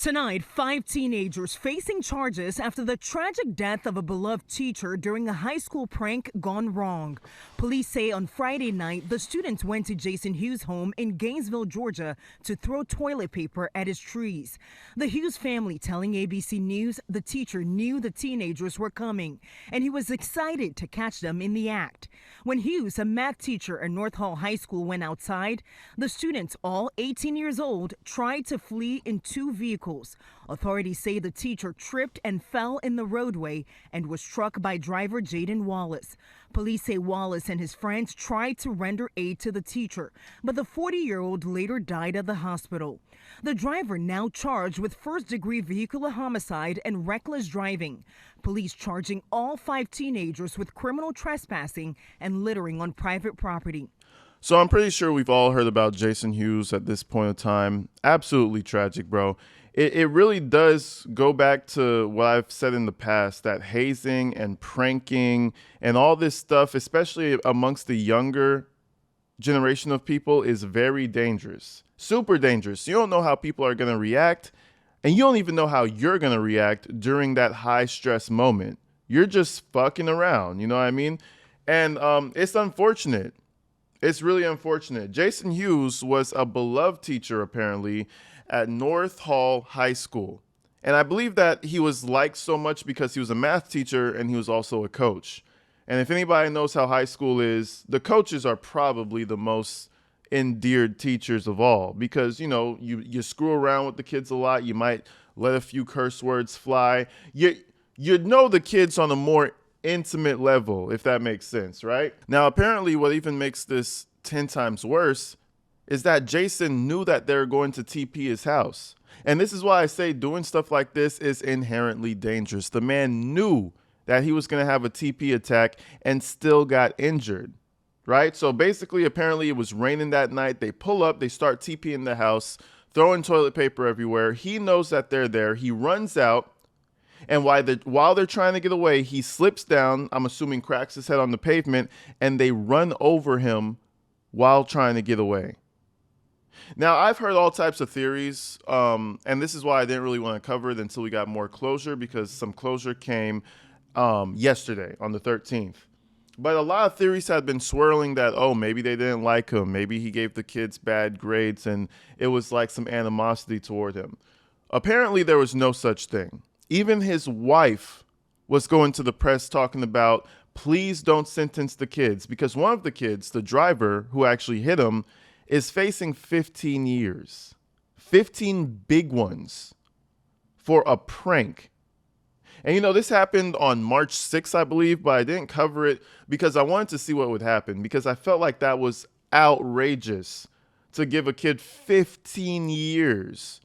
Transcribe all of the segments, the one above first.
Tonight, 5 teenagers facing charges after the tragic death of a beloved teacher during a high school prank gone wrong. Police say on Friday night, the students went to Jason Hughes' home in Gainesville, Georgia, to throw toilet paper at his trees. The Hughes family telling ABC News the teacher knew the teenagers were coming, and he was excited to catch them in the act. When Hughes, a math teacher at North Hall High School, went outside, the students, all 18 years old, tried to flee in 2 vehicles. Authorities say the teacher tripped and fell in the roadway and was struck by driver Jaden Wallace. Police say Wallace and his friends tried to render aid to the teacher, but the 40-year-old later died at the hospital. The driver now charged with first-degree vehicular homicide and reckless driving. Police charging all 5 teenagers with criminal trespassing and littering on private property. So I'm pretty sure we've all heard about Jason Hughes at this point in time. Absolutely tragic, bro. It really does go back to what I've said in the past, that hazing and pranking and all this stuff, especially amongst the younger generation of people, is very dangerous. Super dangerous. You don't know how people are going to react, and you don't even know how you're going to react during that high stress moment. You're just fucking around, you know what I mean? And it's unfortunate. It's really unfortunate. Jason Hughes was a beloved teacher, apparently, at North Hall High School. And I believe that he was liked so much because he was a math teacher and he was also a coach. And if anybody knows how high school is, the coaches are probably the most endeared teachers of all because, you know, you screw around with the kids a lot. You might let a few curse words fly. You know the kids on a more intimate level, if that makes sense, right? Now, apparently what even makes this 10 times worse is that Jason knew that they were going to TP his house. And this is why I say doing stuff like this is inherently dangerous. The man knew that he was going to have a TP attack and still got injured, right? So basically, apparently it was raining that night. They pull up, they start TPing the house, throwing toilet paper everywhere. He knows that they're there. He runs out. And while they're trying to get away, he slips down, I'm assuming cracks his head on the pavement, and they run over him while trying to get away. Now, I've heard all types of theories, and this is why I didn't really want to cover it until we got more closure, because some closure came yesterday on the 13th. But a lot of theories had been swirling that, oh, maybe they didn't like him. Maybe he gave the kids bad grades, and it was like some animosity toward him. Apparently, there was no such thing. Even his wife was going to the press talking about, please don't sentence the kids, because one of the kids, the driver who actually hit him, is facing 15 years, 15 big ones for a prank. And, you know, this happened on March 6th, I believe, but I didn't cover it because I wanted to see what would happen, because I felt like that was outrageous to give a kid 15 years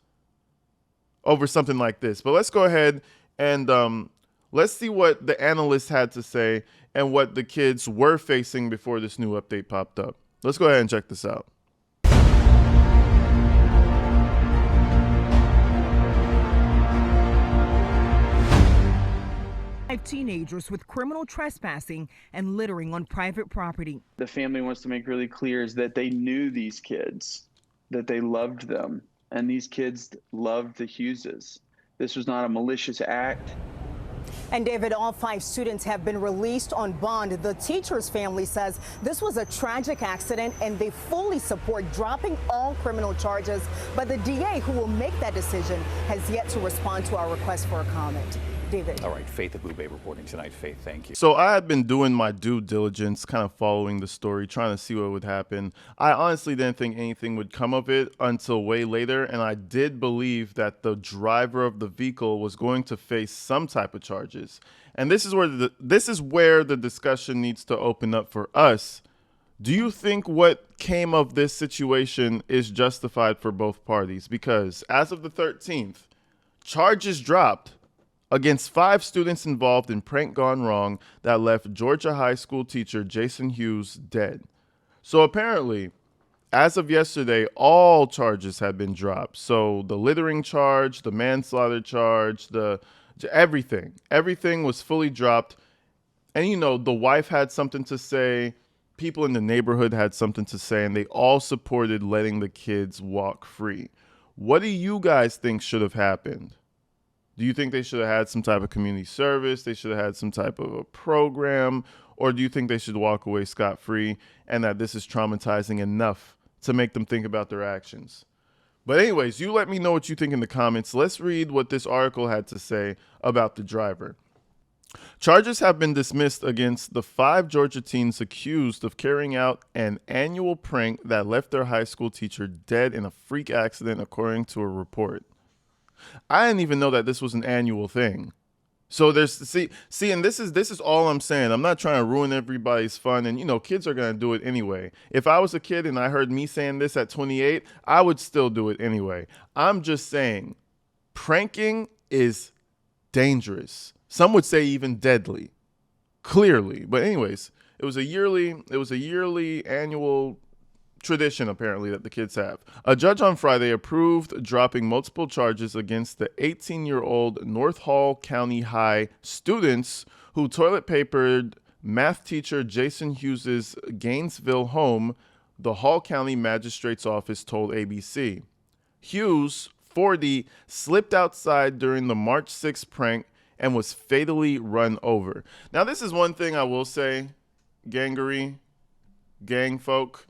over something like this. But let's go ahead and let's see what the analysts had to say and what the kids were facing before this new update popped up. Let's go ahead and check this out. 5 teenagers with criminal trespassing and littering on private property. The family wants to make really clear is that they knew these kids, that they loved them, and these kids loved the Hugheses. This was not a malicious act. And David, all 5 students have been released on bond. The teacher's family says this was a tragic accident and they fully support dropping all criminal charges. But the DA, who will make that decision, has yet to respond to our request for a comment. David. All right, Faith Abube reporting tonight. Faith, thank you. So I had been doing my due diligence, kind of following the story, trying to see what would happen. I honestly didn't think anything would come of it until way later, and I did believe that the driver of the vehicle was going to face some type of charges. And this is where the discussion needs to open up for us. Do you think what came of this situation is justified for both parties? Because as of the 13th, charges dropped against 5 students involved in prank gone wrong that left Georgia high school teacher Jason Hughes dead. So apparently, as of yesterday, all charges had been dropped. So the littering charge, the manslaughter charge, everything was fully dropped. And, you know, the wife had something to say. People in the neighborhood had something to say, and they all supported letting the kids walk free. What do you guys think should have happened? Do you think they should have had some type of community service? They should have had some type of a program? Or do you think they should walk away scot-free and that this is traumatizing enough to make them think about their actions? But anyways, you let me know what you think in the comments. Let's read what this article had to say about the driver. Charges have been dismissed against the 5 Georgia teens accused of carrying out an annual prank that left their high school teacher dead in a freak accident, according to a report. I didn't even know that this was an annual thing. So there's see, and this is all I'm saying. I'm not trying to ruin everybody's fun, and kids are gonna do it anyway. If I was a kid and I heard me saying this at 28, I would still do it anyway. I'm just saying, pranking is dangerous. Some would say even deadly, clearly. But anyways, it was a yearly annual tradition, apparently, that the kids have. A judge on Friday approved dropping multiple charges against the 18-year-old North Hall County High students who toilet papered math teacher Jason Hughes' Gainesville home, the Hall County Magistrate's Office told ABC. Hughes, 40, slipped outside during the March 6th prank and was fatally run over. Now, this is one thing I will say, gang folk.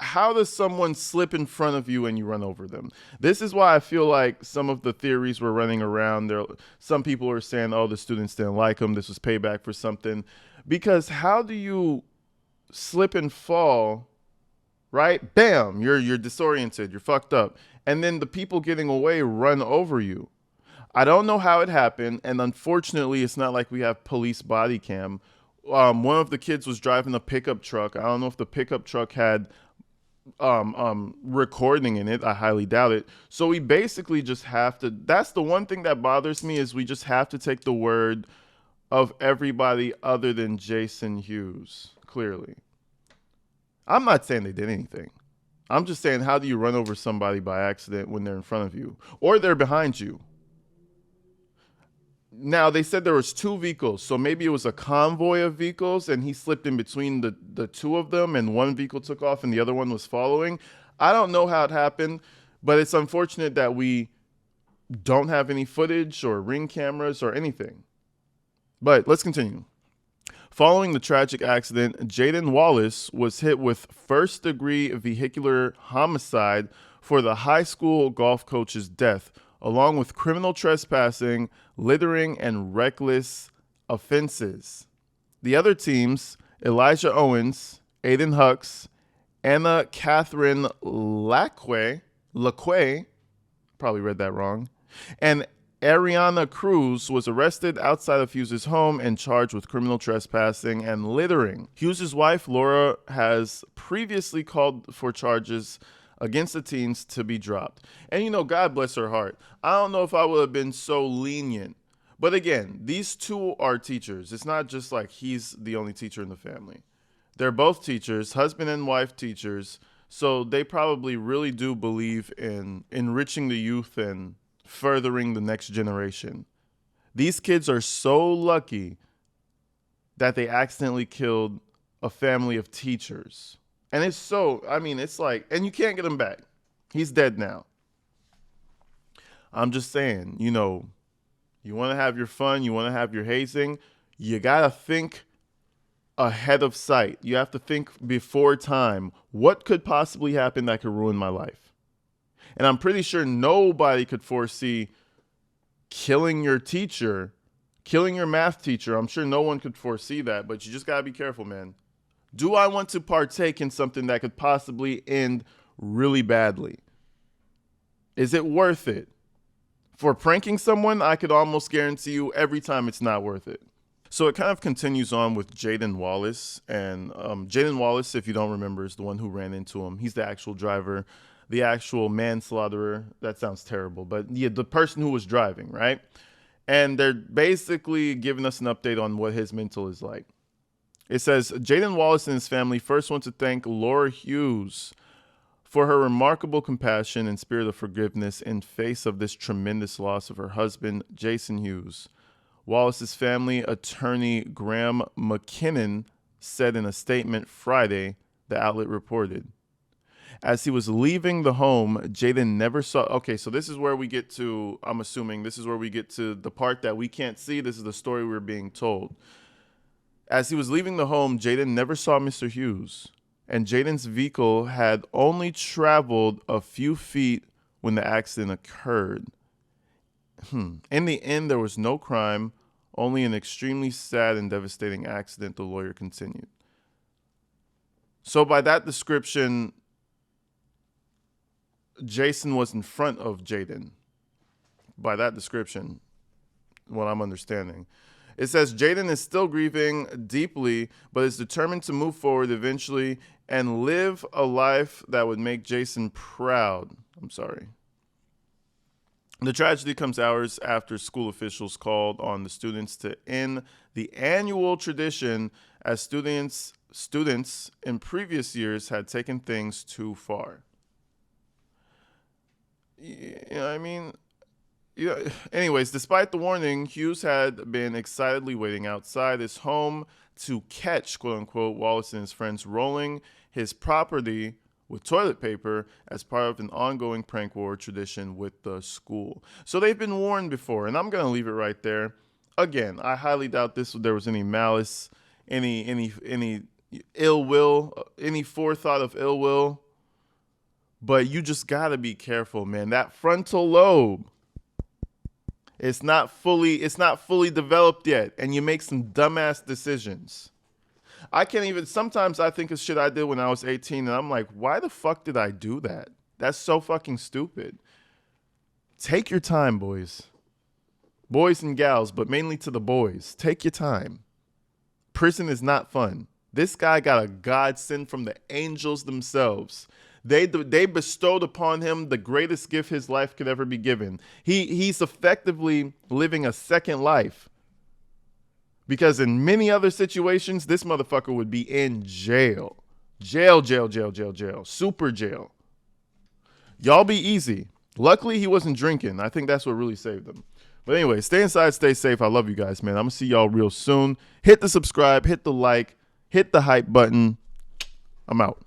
How does someone slip in front of you and you run over them? This is why I feel like some of the theories were running around there. Some people are saying, oh, the students didn't like him. This was payback for something. Because how do you slip and fall, right? Bam, you're disoriented, you're fucked up. And then the people getting away run over you. I don't know how it happened. And unfortunately, it's not like we have police body cam. One of the kids was driving a pickup truck. I don't know if the pickup truck had recording in it. I highly doubt it. So we basically just have to, that's the one thing that bothers me, is we just have to take the word of everybody other than Jason Hughes. Clearly, I'm not saying they did anything. I'm just saying, how do you run over somebody by accident when they're in front of you or they're behind you? Now, they said there was 2 vehicles, so maybe it was a convoy of vehicles, and he slipped in between the 2 of them, and one vehicle took off and the other one was following. I don't know how it happened, but it's unfortunate that we don't have any footage or ring cameras or anything. But let's continue. Following the tragic accident, Jaden Wallace was hit with first-degree vehicular homicide for the high school golf coach's death, along with criminal trespassing, littering, and reckless offenses. The other teams, Elijah Owens, Aiden Hucks, Anna Catherine Lacque, probably read that wrong, and Ariana Cruz, was arrested outside of Hughes' home and charged with criminal trespassing and littering. Hughes' wife, Laura, has previously called for charges against the teens to be dropped. And God bless her heart. I don't know if I would have been so lenient. But again, these 2 are teachers. It's not just like he's the only teacher in the family. They're both teachers, husband and wife teachers. So they probably really do believe in enriching the youth and furthering the next generation. These kids are so lucky that they accidentally killed a family of teachers. And it's like, and you can't get him back. He's dead now. I'm just saying, you want to have your fun, you want to have your hazing, you got to think ahead of sight. You have to think before time. What could possibly happen that could ruin my life? And I'm pretty sure nobody could foresee killing your teacher, killing your math teacher. I'm sure no one could foresee that, but you just got to be careful, man. Do I want to partake in something that could possibly end really badly? Is it worth it? For pranking someone, I could almost guarantee you every time it's not worth it. So it kind of continues on with Jaden Wallace. And Jaden Wallace, if you don't remember, is the one who ran into him. He's the actual driver, the actual manslaughterer. That sounds terrible. But yeah, the person who was driving, right? And they're basically giving us an update on what his mental is like. It says, Jaden Wallace and his family first want to thank Laura Hughes for her remarkable compassion and spirit of forgiveness in face of this tremendous loss of her husband, Jason Hughes. Wallace's family attorney, Graham McKinnon, said in a statement Friday, the outlet reported. As he was leaving the home, Jaden never saw. Okay, so this is where we get to, I'm assuming this is where we get to the part that we can't see. This is the story we're being told. As he was leaving the home, Jaden never saw Mr. Hughes, and Jaden's vehicle had only traveled a few feet when the accident occurred. In the end, there was no crime, only an extremely sad and devastating accident, the lawyer continued. So by that description, Jason was in front of Jaden. By that description, what I'm understanding. It says Jaden is still grieving deeply, but is determined to move forward eventually and live a life that would make Jason proud. I'm sorry. The tragedy comes hours after school officials called on the students to end the annual tradition, as students in previous years had taken things too far. Anyways, despite the warning, Hughes had been excitedly waiting outside his home to catch, quote unquote, Wallace and his friends rolling his property with toilet paper as part of an ongoing prank war tradition with the school. So they've been warned before, and I'm going to leave it right there. Again, I highly doubt there was any malice, any ill will, any forethought of ill will. But you just got to be careful, man. That frontal lobe, it's not fully developed yet, and you make some dumbass decisions. Sometimes I think of shit I did when I was 18, and I'm like, why the fuck did I do that? That's so fucking stupid. Take your time, boys. Boys and gals, but mainly to the boys. Take your time. Prison is not fun. This guy got a godsend from the angels themselves. They bestowed upon him the greatest gift his life could ever be given. He's effectively living a second life. Because in many other situations, this motherfucker would be in jail. Jail. Super jail. Y'all be easy. Luckily, he wasn't drinking. I think that's what really saved him. But anyway, stay inside, stay safe. I love you guys, man. I'm going to see y'all real soon. Hit the subscribe, hit the like, hit the hype button. I'm out.